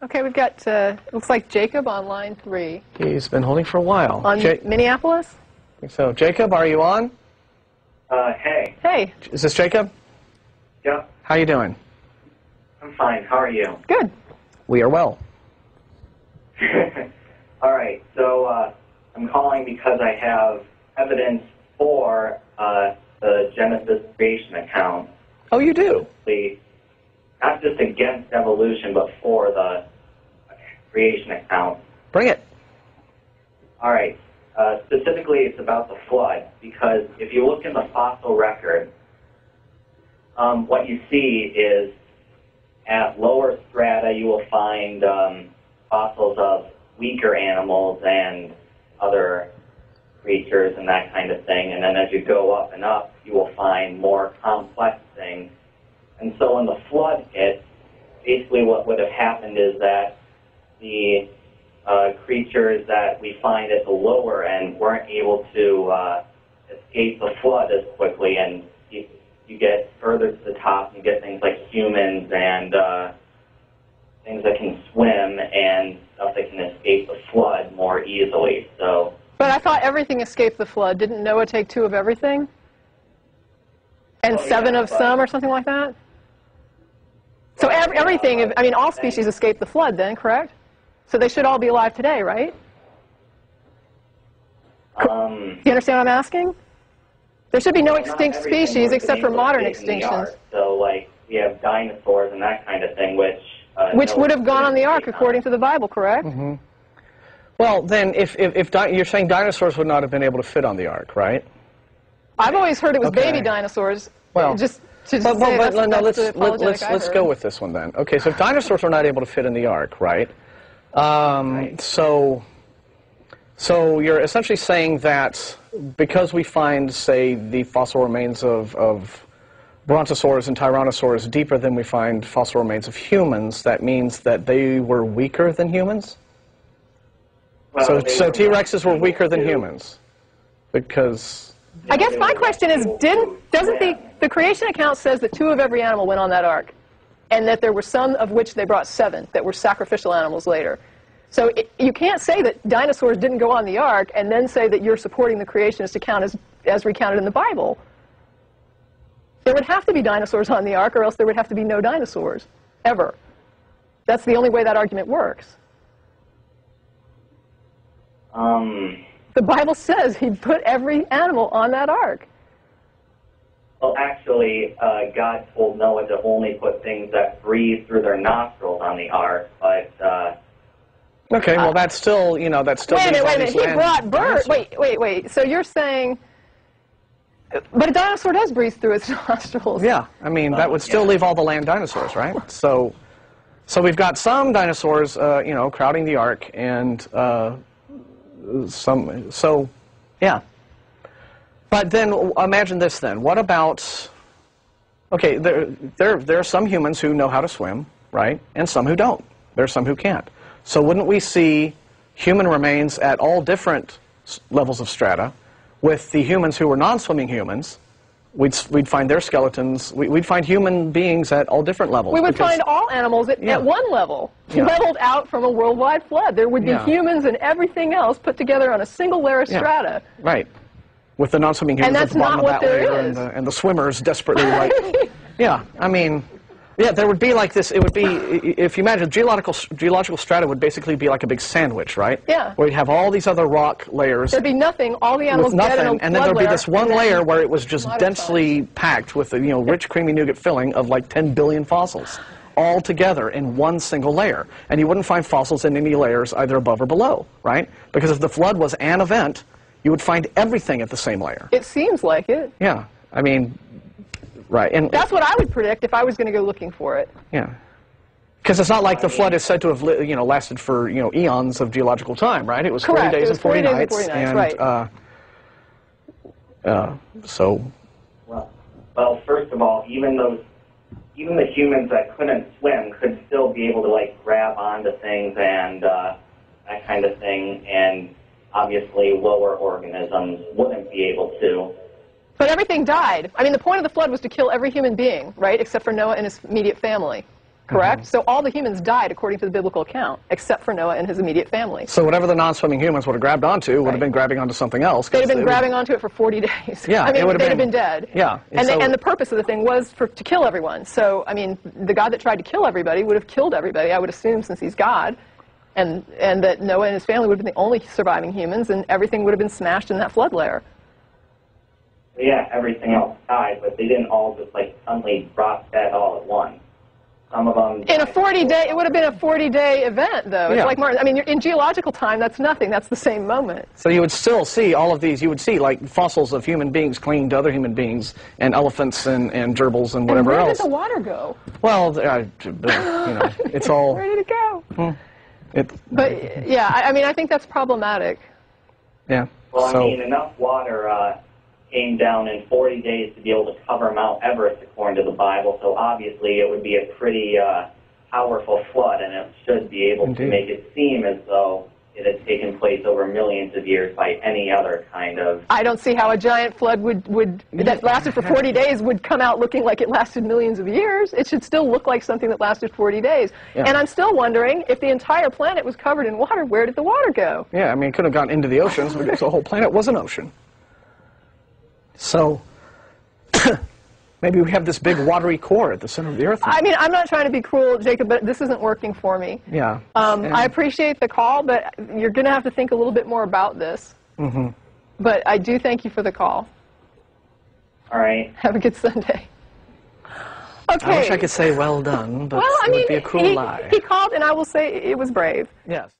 Okay, we've got, looks like Jacob on line 3. He's been holding for a while. On Minneapolis? I think so. Jacob, are you on? Hey. Hey. Is this Jacob? Yeah. How you doing? I'm fine. How are you? Good. We are well. All right. So I'm calling because I have evidence for the Genesis creation account. Oh, you do? Not just against evolution, but for the creation account. Bring it. All right. Specifically, it's about the flood, because if you look in the fossil record, what you see is at lower strata you will find fossils of weaker animals and other creatures and that kind of thing, and then as you go up and up, you will find more complex things. And so when the flood hit, basically what would have happened is that the creatures that we find at the lower end weren't able to escape the flood as quickly, and you get further to the top, you get things like humans and things that can swim and stuff that can escape the flood more easily. So. But I thought everything escaped the flood. Didn't Noah take 2 of everything? And 7 of some or something like that? So everything, I mean, all species escaped the flood then, correct? So they should all be alive today, right? You understand what I'm asking? There should be no extinct species except for modern extinctions. So, like, we have dinosaurs and that kind of thing, which would have gone on the ark according to the Bible, correct? Mm-hmm. Well, then, if you're saying dinosaurs would not have been able to fit on the ark, right? I've always heard it was baby dinosaurs. Well, let's go with this one then. Okay, so if dinosaurs were not able to fit in the ark, right? So you're essentially saying that because we find, say, the fossil remains of Brontosaurus and Tyrannosaurus deeper than we find fossil remains of humans, that means that they were weaker than humans? Well, so T-Rexes were weaker than humans? Because... I guess my question is, doesn't the creation account says that 2 of every animal went on that ark, and that there were some of which they brought 7 that were sacrificial animals later. So you can't say that dinosaurs didn't go on the ark and then say that you're supporting the creationist account as recounted in the Bible. There would have to be dinosaurs on the ark, or else there would have to be no dinosaurs, ever. That's the only way that argument works. The Bible says he put every animal on that ark. Well, actually, God told Noah to only put things that breathe through their nostrils on the ark, but... okay, well, that's still, you know, that's still... Wait a minute, he brought birds. Wait. So you're saying... But a dinosaur does breathe through its nostrils. Yeah, I mean, that would still leave all the land dinosaurs, right? So we've got some dinosaurs, you know, crowding the ark, and... yeah. But then imagine this then. What about, okay, there are some humans who know how to swim, right? And some who don't. There are some who can't. So wouldn't we see human remains at all different levels of strata with the humans who were non-swimming humans? We'd find their skeletons. We'd find human beings at all different levels. We would find all animals at one level, leveled out from a worldwide flood. There would be humans and everything else put together on a single layer of strata. Right. With the non-swimming humans at the bottom of that layer and the swimmers desperately like... Yeah, I mean... Yeah, there would be like this, it would be, if you imagine, geological strata would basically be like a big sandwich, right? Yeah. Where you'd have all these other rock layers. There'd be nothing, all the animals dead in a flood and then there'd be this one layer where it was just modified. densely packed with a, you know, rich, creamy nougat filling of like 10 billion fossils, all together in one single layer. And you wouldn't find fossils in any layers either above or below, right? Because if the flood was an event, you would find everything at the same layer. It seems like it. Yeah, I mean... Right, and that's what I would predict if I was going to go looking for it. Yeah, because it's not like the flood is said to have, you know, lasted for, you know, eons of geological time, right? It was 40 days and 40 nights, and right. So. Well, first of all, even the humans that couldn't swim could still be able to like grab onto things and that kind of thing, and obviously lower organisms wouldn't be able to. But everything died. I mean, the point of the flood was to kill every human being, right, except for Noah and his immediate family. correct? So all the humans died according to the biblical account, except for Noah and his immediate family. So whatever the non-swimming humans would have grabbed onto would have been grabbing onto something else. They'd have been grabbing onto it for 40 days. Yeah, I mean, they'd have been dead. Yeah. And the purpose of the thing was to kill everyone. So, I mean, the God that tried to kill everybody would have killed everybody, I would assume, since he's God. And that Noah and his family would have been the only surviving humans, and everything would have been smashed in that flood layer. Yeah, everything else died, but they didn't all just, like, suddenly drop dead all at once. Some of them... In a 40-day, it would have been a 40-day event, though. It's Yeah. like Martin. I mean, in geological time, that's nothing. That's the same moment. So you would still see all of these. You would see, like, fossils of human beings clinging to other human beings, and elephants and gerbils and whatever and where else. did the water go? Well, you know, it's all... Where did it go? But, yeah, I mean, I think that's problematic. Yeah. Well, so, I mean, enough water came down in 40 days to be able to cover Mount Everest, according to the Bible, so obviously it would be a pretty powerful flood, and it should be able to make it seem as though it had taken place over millions of years by any other kind of... I don't see how a giant flood that lasted for 40 days would come out looking like it lasted millions of years. It should still look like something that lasted 40 days. Yeah. And I'm still wondering, if the entire planet was covered in water, where did the water go? Yeah, I mean, it could have gone into the oceans because the whole planet was an ocean. So, maybe we have this big watery core at the center of the Earth. I mean, I'm not trying to be cruel, Jacob, but this isn't working for me. Yeah. I appreciate the call, but you're going to have to think a little bit more about this. But I do thank you for the call. All right. Have a good Sunday. Okay. I wish I could say well done, but Well, I it mean, would be a cruel lie. He called, and I will say it was brave. Yes.